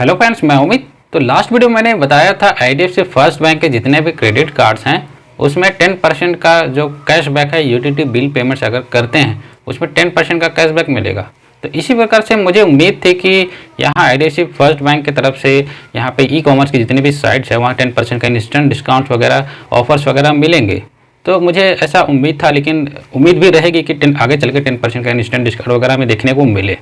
Hello friends, मैं उम्मीद। तो लास्ट वीडियो मैंने बताया था आईडीएफसी फर्स्ट बैंक के जितने भी क्रेडिट कार्ड्स हैं उसमें 10% का जो कैशबैक है यूटिलिटी बिल पेमेंट्स अगर करते हैं उसमें 10% का कैशबैक मिलेगा। तो इसी प्रकार से मुझे उम्मीद थी कि यहाँ आईडीएफसी फर्स्ट बैंक की तरफ से यहाँ पे ई कॉमर्स की जितनी भी साइट्स है वहाँ 10% का इंस्टेंट डिस्काउंट वगैरह ऑफर्स वगैरह मिलेंगे। तो मुझे ऐसा उम्मीद था, लेकिन उम्मीद भी रहेगी कि आगे चल के 10% का इंस्टेंट डिस्काउंट वगैरह में देखने को मिले।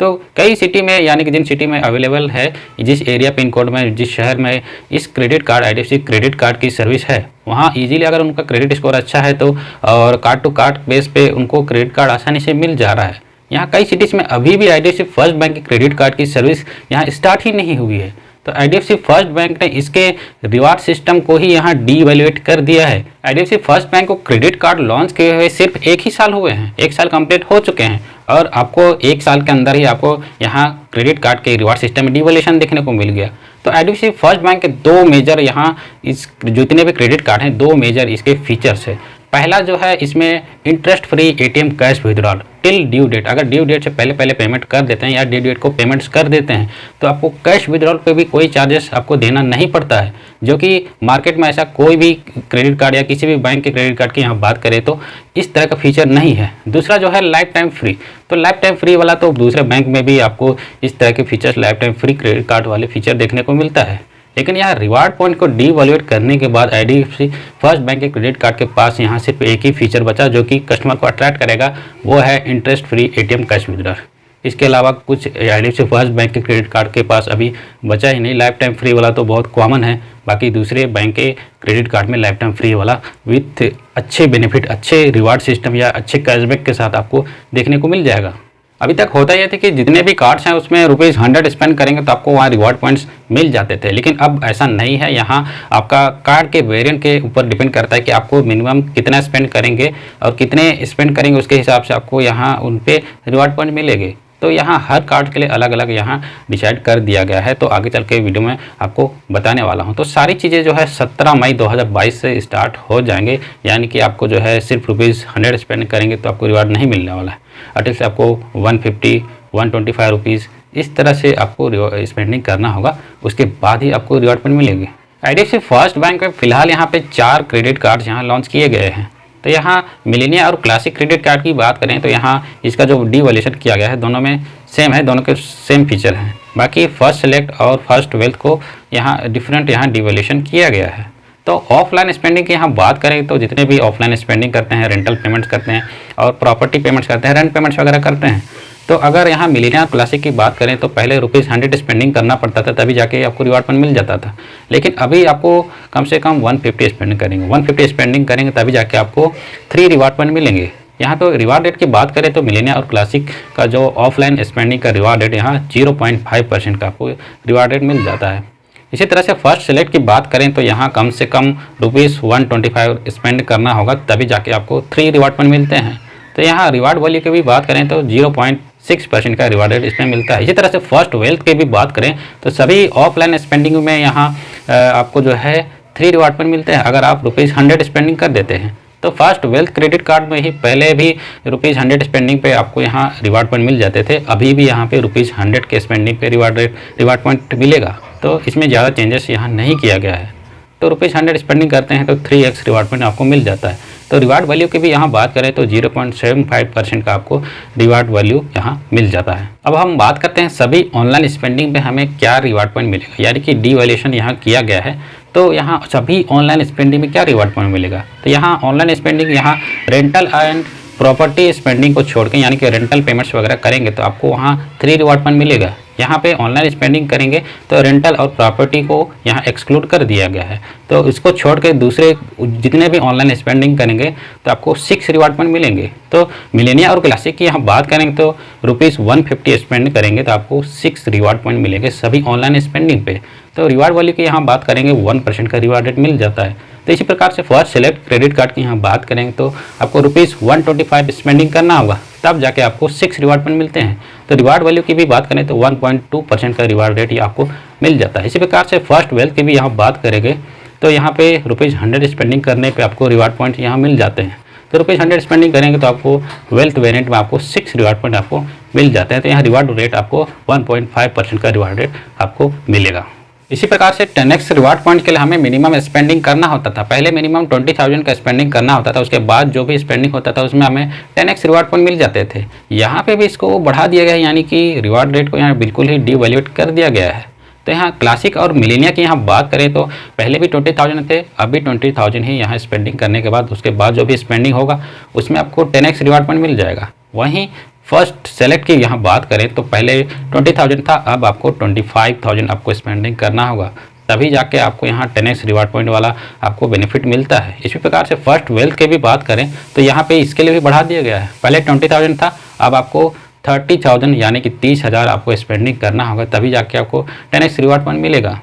तो कई सिटी में, यानी कि जिन सिटी में अवेलेबल है, जिस एरिया पिन कोड में, जिस शहर में इस credit card IDFC credit card की सर्विस है, वहाँ इजीली अगर उनका क्रेडिट स्कोर अच्छा है तो और कार्ड टू कार्ड बेस पे उनको क्रेडिट कार्ड आसानी से मिल जा रहा है। यहाँ कई सिटीज़ में अभी भी आईडीएफसी फर्स्ट बैंक की क्रेडिट कार्ड की सर्विस यहाँ स्टार्ट ही नहीं हुई है। तो आईडीएफसी फर्स्ट बैंक ने इसके रिवार्ड सिस्टम को ही यहाँ डीवैल्यूएट कर दिया है। आईडीएफसी फर्स्ट बैंक को क्रेडिट कार्ड लॉन्च किए हुए सिर्फ 1 ही साल हुए हैं, 1 साल कंप्लीट हो चुके हैं और आपको 1 साल के अंदर ही आपको यहाँ क्रेडिट कार्ड के रिवार्ड सिस्टम में डीवैल्यूएशन देखने को मिल गया। तो आईडीएफसी फर्स्ट बैंक के 2 मेजर यहाँ इस जितने भी क्रेडिट कार्ड हैं 2 मेजर इसके फीचर्स है। पहला जो है, इसमें interest free ATM cash withdrawal till due date. अगर ड्यू डेट से पहले पेमेंट कर देते हैं या ड्यू डेट को पेमेंट्स कर देते हैं तो आपको कैश विड्रॉल पे भी कोई चार्जेस आपको देना नहीं पड़ता है, जो कि मार्केट में ऐसा कोई भी क्रेडिट कार्ड या किसी भी बैंक के क्रेडिट कार्ड की यहाँ बात करें तो इस तरह का फीचर नहीं है। दूसरा जो है लाइफ टाइम फ्री। तो लाइफ टाइम फ्री वाला तो दूसरे बैंक में भी आपको इस तरह के features life time free credit card वाले फीचर देखने को मिलता है। लेकिन यहाँ रिवार्ड पॉइंट को डीवैल्यूएट करने के बाद आईडीएफसी फर्स्ट बैंक के क्रेडिट कार्ड के पास यहाँ सिर्फ एक ही फीचर बचा जो कि कस्टमर को अट्रैक्ट करेगा, वो है interest free ATM cash withdrawal. इसके अलावा कुछ आईडीएफसी फर्स्ट बैंक के क्रेडिट कार्ड के पास अभी बचा ही नहीं। लाइफ टाइम फ्री वाला तो बहुत कॉमन है, बाकी दूसरे बैंक के क्रेडिट कार्ड में लाइफ टाइम फ्री वाला विथ अच्छे बेनिफिट, अच्छे रिवार्ड सिस्टम या अच्छे कैशबैक के साथ आपको देखने को मिल जाएगा। अभी तक होता यह था कि जितने भी कार्ड्स हैं उसमें ₹100 स्पेंड करेंगे तो आपको वहाँ रिवॉर्ड पॉइंट्स मिल जाते थे, लेकिन अब ऐसा नहीं है। यहाँ आपका कार्ड के वेरिएंट के ऊपर डिपेंड करता है कि आपको मिनिमम कितना स्पेंड करेंगे और कितने स्पेंड करेंगे उसके हिसाब से आपको यहाँ उन पे रिवॉर्ड पॉइंट मिलेंगे। तो यहाँ हर कार्ड के लिए अलग अलग यहाँ डिसाइड कर दिया गया है, तो आगे चल के वीडियो में आपको बताने वाला हूँ। तो सारी चीज़ें जो है 17 मई 2022 से स्टार्ट हो जाएंगे, यानी कि आपको जो है सिर्फ ₹100 स्पेंड करेंगे तो आपको रिवार्ड नहीं मिलने वाला है। अटिल से आपको 150, 125 रुपीज़ इस तरह से आपको स्पेंडिंग करना होगा, उसके बाद ही आपको रिवार्ड पॉइंट मिलेंगे। आईडीएफसी फर्स्ट बैंक में फ़िलहाल यहाँ पे 4 क्रेडिट कार्ड्स यहाँ लॉन्च किए गए हैं। तो यहाँ मिलेनिया और क्लासिक क्रेडिट कार्ड की बात करें तो यहाँ इसका जो डीवैल्यूएशन किया गया है दोनों में सेम है, दोनों के सेम फीचर हैं। बाकी फर्स्ट सेलेक्ट और फर्स्ट वेल्थ को यहाँ डिफरेंट यहाँ डीवैल्यूएशन किया गया है। तो ऑफलाइन स्पेंडिंग की यहाँ बात करें तो जितने भी ऑफलाइन स्पेंडिंग करते हैं, रेंटल पेमेंट्स करते हैं और प्रॉपर्टी पेमेंट्स करते हैं, रेंट पेमेंट्स वगैरह करते हैं, तो अगर यहाँ मिलेनिया क्लासिक की बात करें तो पहले ₹100 स्पेंडिंग करना पड़ता था तभी जाके आपको रिवार्ड पॉइंट मिल जाता था। लेकिन अभी आपको कम से कम 150 स्पेंडिंग करेंगे, 150 स्पेंडिंग करेंगे तभी जाके आपको 3 रिवार्ड पॉइंट मिलेंगे। यहाँ तो रिवार्ड रेट की बात करें तो मिलेनिया और क्लासिक का जो ऑफलाइन स्पेंडिंग का रिवार्ड रेट यहाँ 0.5% का आपको रिवार्ड रेट मिल जाता है। इसी तरह से फर्स्ट सेलेक्ट की बात करें तो यहाँ कम से कम ₹125 स्पेंड करना होगा तभी जाके आपको 3 रिवार्ड पॉइंट मिलते हैं। तो यहाँ रिवार्ड वैल्यू की भी बात करें तो 0.6% का रिवार्ड रेट इसमें मिलता है। इसी तरह से फर्स्ट वेल्थ की भी बात करें तो सभी ऑफलाइन स्पेंडिंग में यहाँ आपको जो है 3 रिवार्ड पॉइंट मिलते हैं अगर आप ₹100 स्पेंडिंग कर देते हैं। तो फर्स्ट वेल्थ क्रेडिट कार्ड में ही पहले भी ₹100 स्पेंडिंग पे आपको यहाँ रिवार्ड पॉइंट मिल जाते थे, अभी भी यहाँ पे ₹100 के स्पेंडिंग पे रिवार्ड पॉइंट मिलेगा। तो इसमें ज़्यादा चेंजेस यहाँ नहीं किया गया है। तो ₹100 स्पेंडिंग करते हैं तो 3x रिवार्ड पॉइंट आपको मिल जाता है। तो रिवार्ड वैल्यू की भी यहाँ बात करें तो 0.75% का आपको रिवार्ड वैल्यू यहाँ मिल जाता है। अब हम बात करते हैं सभी ऑनलाइन स्पेंडिंग पे हमें क्या रिवार्ड पॉइंट मिलेगा, यानी कि डीवैल्यूएशन यहाँ किया गया है। तो यहाँ सभी ऑनलाइन स्पेंडिंग में क्या रिवार्ड पॉइंट मिलेगा, तो यहाँ ऑनलाइन स्पेंडिंग यहाँ रेंटल एंड प्रॉपर्टी स्पेंडिंग को छोड़ के, यानी कि रेंटल पेमेंट्स वगैरह करेंगे तो आपको वहाँ 3 रिवार्ड पॉइंट मिलेगा। यहाँ पे ऑनलाइन स्पेंडिंग करेंगे तो रेंटल और प्रॉपर्टी को यहाँ एक्सक्लूड कर दिया गया है, तो इसको छोड़ के दूसरे जितने भी ऑनलाइन स्पेंडिंग करेंगे तो आपको 6 रिवार्ड पॉइंट मिलेंगे। तो मिलेनिया और क्लासिक की यहाँ बात करेंगे तो ₹150 स्पेंड करेंगे तो आपको 6 रिवार्ड पॉइंट मिलेंगे सभी ऑनलाइन स्पेंडिंग पे। तो रिवार्ड वैल्यू की यहाँ बात करेंगे 1% का रिवार्ड रेट मिल जाता है। तो इसी प्रकार से फर्स्ट सेलेक्ट क्रेडिट कार्ड की यहाँ बात करेंगे तो आपको ₹125 स्पेंडिंग करना होगा तब जाके आपको 6 रिवार्ड पॉइंट मिलते हैं। तो रिवार्ड वैल्यू की भी बात करें तो 1.2% का रिवार्ड रेट ही आपको मिल जाता है। इसी प्रकार से फर्स्ट वेल्थ की भी यहाँ बात करेंगे तो यहाँ पे ₹100 स्पेंडिंग करने पे आपको रिवार्ड पॉइंट यहाँ मिल जाते हैं। तो ₹100 स्पेंडिंग करेंगे तो आपको वेल्थ वेरिएंट में आपको 6 रिवार्ड पॉइंट आपको मिल जाते हैं। तो यहाँ रिवार्ड रेट आपको 1.5% का रिवार्ड रेट आपको मिलेगा। इसी प्रकार से 10x रिवार्ड पॉइंट के लिए हमें मिनिमम स्पेंडिंग करना होता था। पहले मिनिमम 20,000 का स्पेंडिंग करना होता था, उसके बाद जो भी स्पेंडिंग होता था उसमें हमें 10x रिवार्ड पॉइंट मिल जाते थे। यहाँ पे भी इसको बढ़ा दिया गया है, यानी कि रिवार्ड रेट को यहाँ बिल्कुल ही डिवैल्यूएट कर दिया गया है। तो यहाँ क्लासिक और मिलेनिया की यहाँ बात करें तो पहले भी 20,000 थे, अब भी 20,000 ही यहाँ स्पेंडिंग करने के बाद उसके बाद जो भी स्पेंडिंग होगा उसमें आपको 10x रिवार्ड पॉइंट मिल जाएगा। वहीं फर्स्ट सेलेक्ट की यहाँ बात करें तो पहले 20,000 था, अब आपको 25,000 आपको स्पेंडिंग करना होगा, तभी जाके आपको यहाँ 10x रिवार्ड पॉइंट वाला आपको बेनिफिट मिलता है। इसी प्रकार से फर्स्ट वेल्थ की भी बात करें तो यहाँ पे इसके लिए भी बढ़ा दिया गया है। पहले 20,000 था, अब आपको 30,000 यानी कि 30,000 आपको स्पेंडिंग करना होगा, तभी जाके आपको 10x रिवार्ड पॉइंट मिलेगा।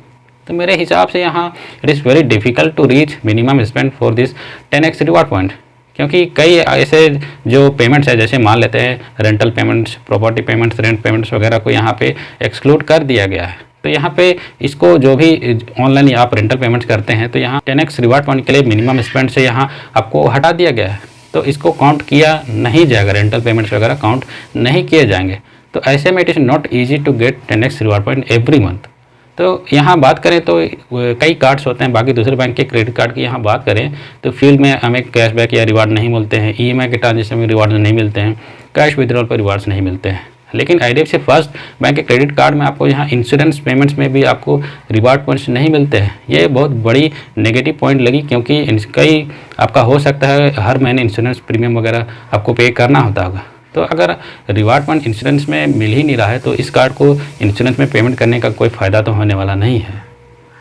तो मेरे हिसाब से यहाँ it is very difficult to reach minimum spend for this 10x reward point, क्योंकि कई ऐसे जो पेमेंट्स है, जैसे मान लेते हैं rental payments, property payments, rent payments वगैरह को यहाँ पे एक्सक्लूड कर दिया गया है। तो यहाँ पे इसको जो भी ऑनलाइन आप रेंटल पेमेंट्स करते हैं तो यहाँ 10x रिवार्ड पॉइंट के लिए मिनिमम स्पेंड से यहाँ आपको हटा दिया गया है, तो इसको काउंट किया नहीं जाएगा, रेंटल पेमेंट्स वगैरह काउंट नहीं किए जाएंगे। तो ऐसे में it is not easy to get 10x reward point every month. तो यहाँ बात करें तो कई कार्ड्स होते हैं, बाकी दूसरे बैंक के क्रेडिट कार्ड की यहाँ बात करें तो फ्यूल में हमें कैशबैक या रिवार्ड नहीं मिलते हैं, ईएमआई के ट्रांजेक्शन में रिवार्ड नहीं मिलते हैं, कैश विड्रॉल पर रिवार्ड्स नहीं मिलते हैं। लेकिन IDFC फर्स्ट बैंक के क्रेडिट कार्ड में आपको यहाँ इंश्योरेंस पेमेंट्स में भी आपको रिवार्ड पॉइंट्स नहीं मिलते हैं। ये बहुत बड़ी नेगेटिव पॉइंट लगी, क्योंकि इसका ही आपका हो सकता है हर महीने इंश्योरेंस प्रीमियम वगैरह आपको पे करना होता होगा। तो अगर रिवार्ड पॉइंट इंश्योरेंस में मिल ही नहीं रहा है तो इस कार्ड को इंश्योरेंस में पेमेंट करने का कोई फ़ायदा तो होने वाला नहीं है।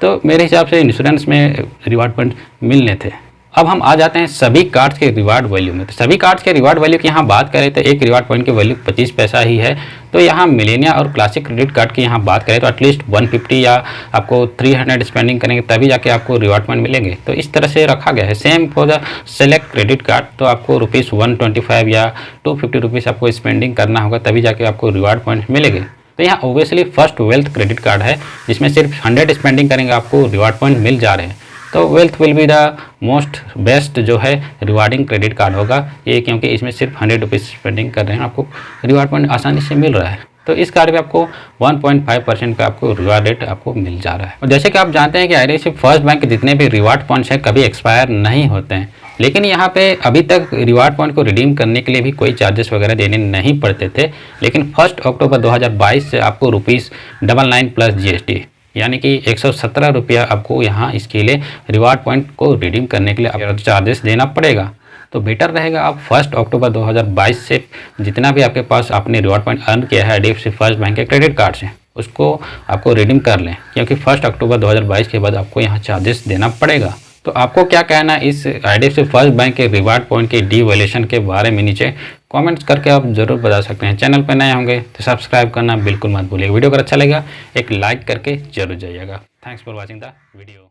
तो मेरे हिसाब से इंश्योरेंस में रिवार्ड पॉइंट मिलने थे। अब हम आ जाते हैं सभी कार्ड्स के रिवार्ड वैल्यू में। तो सभी कार्ड्स के रिवार्ड वैल्यू की यहाँ बात करें तो एक रिवार्ड पॉइंट की वैल्यू 25 पैसा ही है। तो यहाँ मिलेनिया और क्लासिक क्रेडिट कार्ड की यहाँ बात करें तो एटलीस्ट 150 या आपको 300 स्पेंडिंग करेंगे तभी जाके आपको रिवार्ड पॉइंट मिलेंगे। तो इस तरह से रखा गया है। Same for the select credit card, तो आपको ₹125 या 250 रुपीज़ आपको स्पेंडिंग करना होगा, तभी जाके आपको रिवार्ड पॉइंट मिलेंगे। तो यहाँ obviously first wealth credit card है, जिसमें सिर्फ 100 स्पेंडिंग करेंगे आपको रिवार्ड पॉइंट मिल जा रहे हैं। तो wealth will be the most best जो है रिवार्डिंग क्रेडिट कार्ड होगा ये, क्योंकि इसमें सिर्फ 100 रुपीज़ स्पेंडिंग कर रहे हैं, आपको रिवार्ड पॉइंट आसानी से मिल रहा है। तो इस कार्ड में आपको 1.5% का आपको रिवार्ड रेट आपको मिल जा रहा है। और जैसे कि आप जानते हैं कि IDFC फर्स्ट बैंक के जितने भी रिवार्ड पॉइंट्स हैं कभी एक्सपायर नहीं होते हैं, लेकिन यहाँ पे अभी तक रिवार्ड पॉइंट को रिडीम करने के लिए भी कोई चार्जेस वगैरह देने नहीं पड़ते थे। लेकिन 1 अक्टूबर 2022 से आपको ₹99 प्लस GST यानी कि 117 रुपया आपको यहाँ इसके लिए रिवार्ड पॉइंट को रिडीम करने के लिए चार्जेस देना पड़ेगा। तो बेटर रहेगा आप 1 अक्टूबर 2022 से जितना भी आपके पास आपने रिवार्ड पॉइंट अर्न किया है IDFC फर्स्ट बैंक के क्रेडिट कार्ड से, उसको आपको रिडीम कर लें, क्योंकि 1 अक्टूबर 2022 के बाद आपको यहाँ चार्जेस देना पड़ेगा। तो आपको क्या कहना है इस IDFC फर्स्ट बैंक के रिवार्ड पॉइंट के डीवैल्यूएशन के बारे में नीचे कमेंट्स करके आप ज़रूर बता सकते हैं। चैनल पर नए होंगे तो सब्सक्राइब करना बिल्कुल मत भूलिएगा। वीडियो अगर अच्छा लगा एक लाइक करके जरूर जाइएगा। Thanks for watching the video.